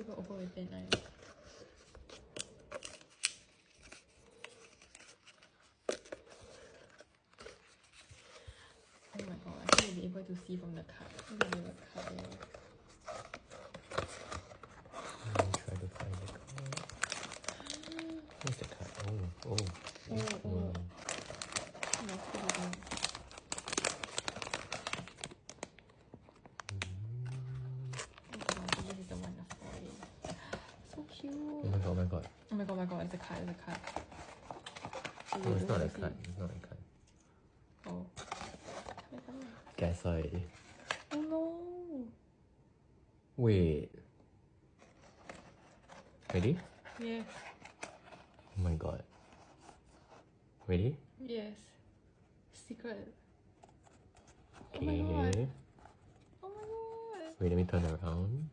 go over with pen knife. Oh my god, I think you'll be able to see from the card. Look at the card there. Let me try to find the card. Where's the card? Oh. Oh. Let's put it in. This is the one of foil. So cute. Oh my god. Oh my god, it's a card, No, it's not a card. It's not a card. Oh. Guess already. Oh no. Wait. Ready? Yes. Oh my god. Ready? Yes. Secret. Okay. Oh my god. Oh my god. Wait, let me turn around.